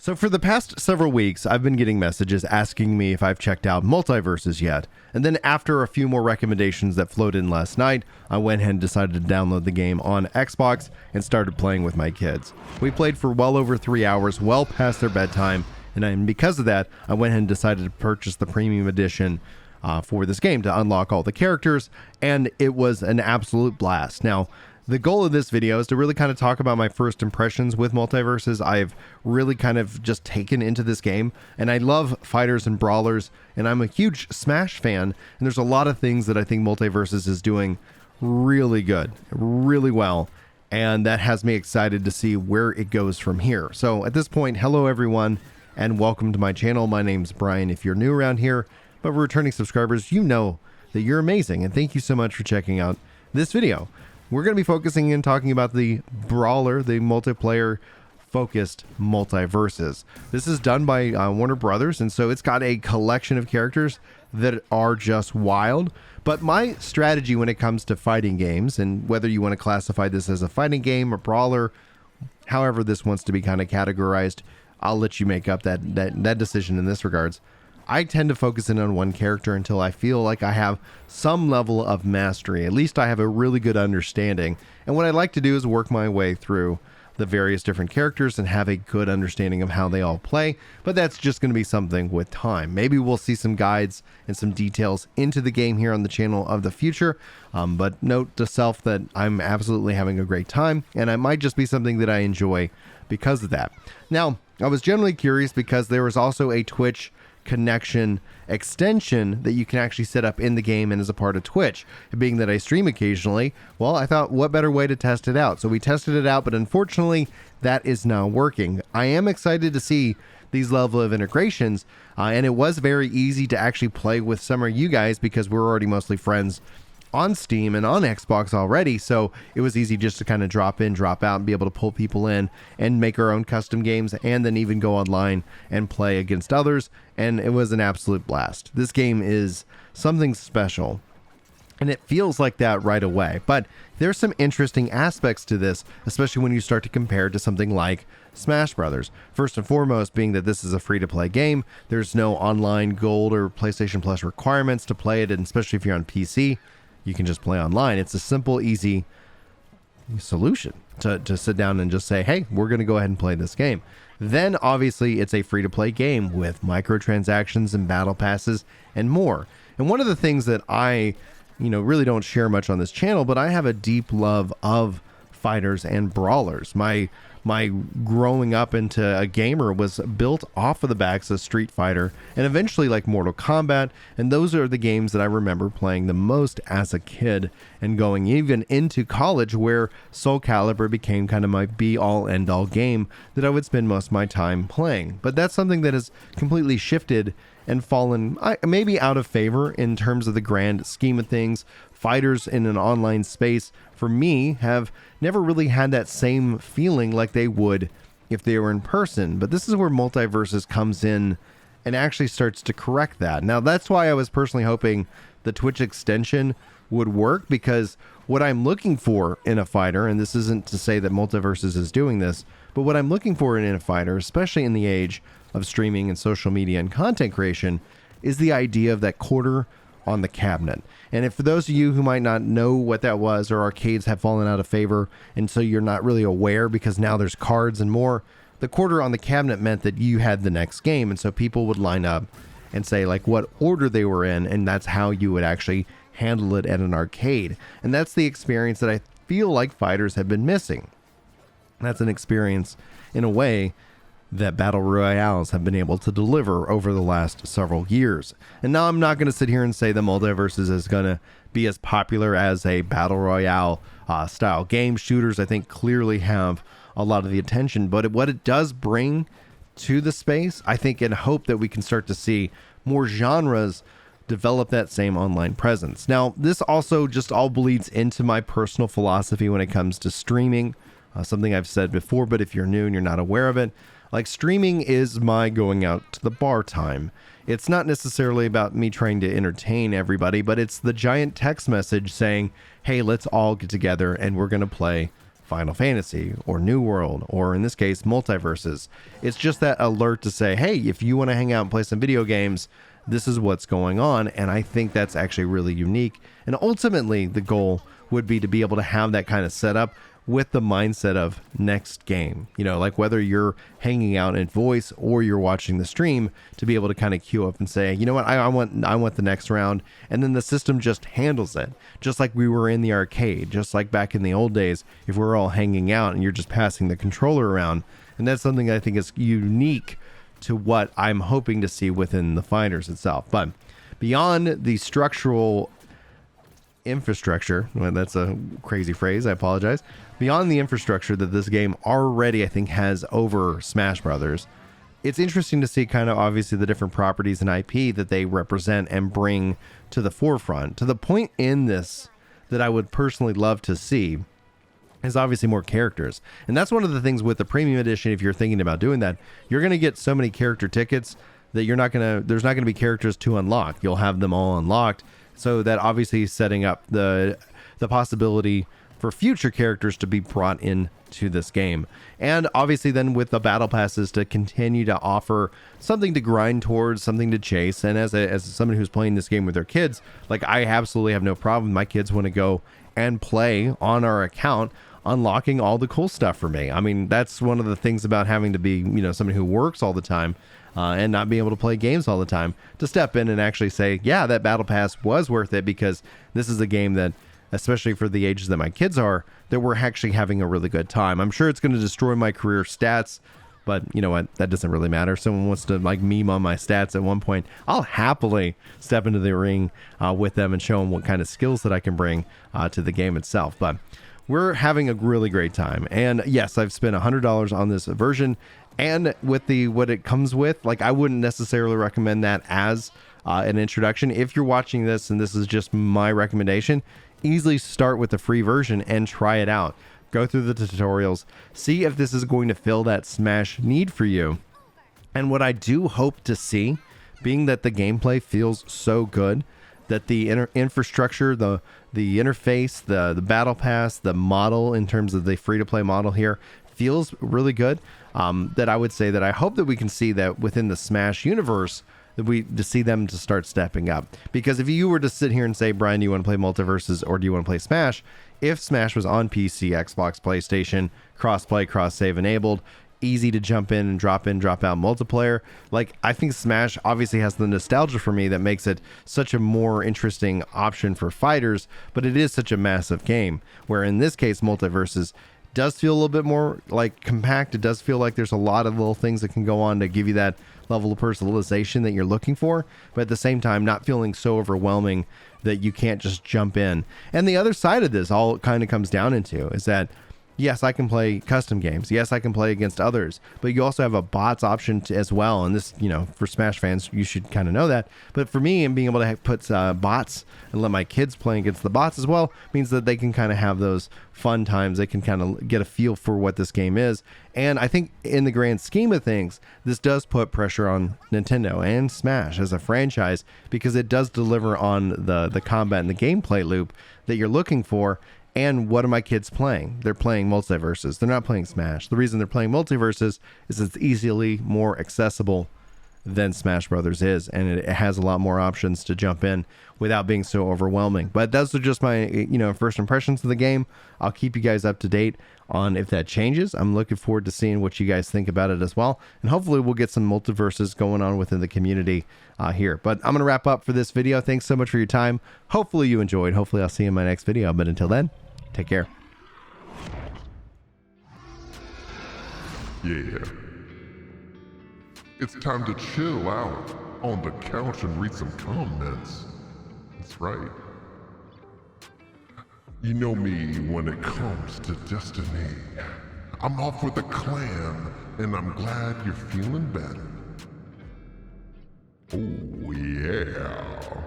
So for the past several weeks, I've been getting messages asking me if I've checked out Multiversus yet. And then after a few more recommendations that flowed in last night, I went ahead and decided to download the game on Xbox and started playing with my kids. We played for well over 3 hours, well past their bedtime, and because of that, I went ahead and decided to purchase the premium edition for this game to unlock all the characters, and it was an absolute blast. Now, the goal of this video is to really kind of talk about my first impressions with Multiversus. I've really kind of just taken into this game, and I love fighters and brawlers, and I'm a huge Smash fan, and there's a lot of things that I think Multiversus is doing really good, really well, and that has me excited to see where it goes from here. So at this point, hello everyone, and welcome to my channel. My name's Brian if you're new around here, but for returning subscribers, you know that you're amazing, and thank you so much for checking out this video. We're going to be focusing and talking about the brawler, the multiplayer focused Multiversus. This is done by Warner Brothers, and so it's got a collection of characters that are just wild. But my strategy when it comes to fighting games, and whether you want to classify this as a fighting game, a brawler, however this wants to be kind of categorized, I'll let you make up that decision in this regards. I tend to focus in on one character until I feel like I have some level of mastery. At least I have a really good understanding. And what I like to do is work my way through the various different characters and have a good understanding of how they all play. But that's just going to be something with time. Maybe we'll see some guides and some details into the game here on the channel of the future. But note to self that I'm absolutely having a great time, and it might just be something that I enjoy because of that. Now, I was generally curious because there was also a Twitch connection extension that you can actually set up in the game and as a part of Twitch. Being that I stream occasionally, well, I thought what better way to test it out. So we tested it out, but unfortunately that is now working. I am excited to see these level of integrations, and it was very easy to actually play with some of you guys because we're already mostly friends on Steam and on Xbox already, so it was easy just to kind of drop in, drop out, and be able to pull people in and make our own custom games, and then even go online and play against others, and it was an absolute blast. This game is something special, and it feels like that right away, but there's some interesting aspects to this, especially when you start to compare to something like Smash Brothers. First and foremost being that this is a free-to-play game. There's no online gold or PlayStation Plus requirements to play it, and especially if you're on PC, you can just play online. It's a simple, easy solution to sit down and just say, hey, we're going to go ahead and play this game. Then, obviously, it's a free-to-play game with microtransactions and battle passes and more. And one of the things that I, really don't share much on this channel, but I have a deep love of fighters and brawlers. My growing up into a gamer was built off of the backs of Street Fighter and eventually like Mortal Kombat, and those are the games that I remember playing the most as a kid, and going even into college where Soul Calibur became kind of my be-all end-all game that I would spend most of my time playing. But that's something that has completely shifted and fallen maybe out of favor in terms of the grand scheme of things. Fighters in an online space, for me, have never really had that same feeling like they would if they were in person. But this is where Multiversus comes in and actually starts to correct that. Now, that's why I was personally hoping the Twitch extension would work, because what I'm looking for in a fighter, and this isn't to say that Multiversus is doing this, but what I'm looking for in a fighter, especially in the age of streaming and social media and content creation, is the idea of that quarter on the cabinet. And if for those of you who might not know what that was, or arcades have fallen out of favor, and so you're not really aware because now there's cards and more, the quarter on the cabinet meant that you had the next game, and so people would line up and say like what order they were in, and that's how you would actually handle it at an arcade. And that's the experience that I feel like fighters have been missing. That's an experience in a way that Battle Royales have been able to deliver over the last several years. And now I'm not going to sit here and say the Multiversus is going to be as popular as a Battle Royale style game. Shooters, I think, clearly have a lot of the attention, but what it does bring to the space, I think, and hope that we can start to see more genres develop that same online presence. Now, this also just all bleeds into my personal philosophy when it comes to streaming, something I've said before, but if you're new and you're not aware of it, like, streaming is my going out to the bar time. It's not necessarily about me trying to entertain everybody, but it's the giant text message saying, hey, let's all get together and we're going to play Final Fantasy or New World, or in this case, Multiversus. It's just that alert to say, hey, if you want to hang out and play some video games, this is what's going on. And I think that's actually really unique. And ultimately, the goal would be to be able to have that kind of setup with the mindset of next game, you know, like whether you're hanging out in voice or you're watching the stream, to be able to kind of queue up and say, you know what, I want the next round. And then the system just handles it, just like we were in the arcade, just like back in the old days, if we're all hanging out and you're just passing the controller around. And that's something I think is unique to what I'm hoping to see within the fighters itself. But beyond the structural infrastructure, well, that's a crazy phrase, I apologize. Beyond the infrastructure that this game already, I think, has over Smash Brothers, it's interesting to see kind of obviously the different properties and IP that they represent and bring to the forefront. To the point in this that I would personally love to see is obviously more characters. And that's one of the things with the premium edition, if you're thinking about doing that, you're going to get so many character tickets that there's not going to be characters to unlock. You'll have them all unlocked. So that obviously is setting up the possibility for future characters to be brought into this game. And obviously then with the battle passes to continue to offer something to grind towards, something to chase. And as somebody who's playing this game with their kids, like, I absolutely have no problem. My kids want to go and play on our account, unlocking all the cool stuff for me. I mean, that's one of the things about having to be, you know, somebody who works all the time, and not being able to play games all the time, to step in and actually say, yeah, that battle pass was worth it, because this is a game that, especially for the ages that my kids are, that we're actually having a really good time. I'm sure it's going to destroy my career stats, but you know what? That doesn't really matter. If someone wants to like meme on my stats at one point, I'll happily step into the ring with them and show them what kind of skills that I can bring to the game itself. But we're having a really great time. And yes, I've spent $100 on this version. And with what it comes with, like, I wouldn't necessarily recommend that as an introduction. If you're watching this and this is just my recommendation, easily start with the free version and try it out. Go through the tutorials, see if this is going to fill that Smash need for you. And what I do hope to see, being that the gameplay feels so good, that the infrastructure, the interface, the battle pass, the model in terms of the free-to-play model here feels really good, that I would say that I hope that we can see that within the Smash universe, to see them to start stepping up. Because if you were to sit here and say, Brian, do you want to play Multiversus or do you want to play Smash? If Smash was on PC, Xbox, PlayStation, cross-play, cross-save enabled, easy to jump in, drop out multiplayer, like, I think Smash obviously has the nostalgia for me that makes it such a more interesting option for fighters, but it is such a massive game, where in this case, Multiversus does feel a little bit more like compact. It does feel like there's a lot of little things that can go on to give you that level of personalization that you're looking for, but at the same time not feeling so overwhelming that you can't just jump in. And the other side of this all kind of comes down into is that, yes, I can play custom games. Yes, I can play against others, but you also have a bots option as well. And this, you know, for Smash fans, you should kind of know that. But for me, and being able to put bots and let my kids play against the bots as well, means that they can kind of have those fun times. They can kind of get a feel for what this game is. And I think in the grand scheme of things, this does put pressure on Nintendo and Smash as a franchise, because it does deliver on the combat and the gameplay loop that you're looking for. And what are my kids playing? They're playing Multiversus. They're not playing Smash. The reason they're playing Multiversus is it's easily more accessible than Smash Brothers is, and it has a lot more options to jump in without being so overwhelming. But those are just my, you know, first impressions of the game. I'll keep you guys up to date on if that changes. I'm looking forward to seeing what you guys think about it as well, and hopefully we'll get some Multiverses going on within the community here. But I'm going to wrap up for this video. Thanks so much for your time. Hopefully you enjoyed. Hopefully I'll see you in my next video. But until then, take care. Yeah. It's time to chill out on the couch and read some comments. That's right. You know me when it comes to Destiny. I'm off with a clan, and I'm glad you're feeling better. Oh yeah.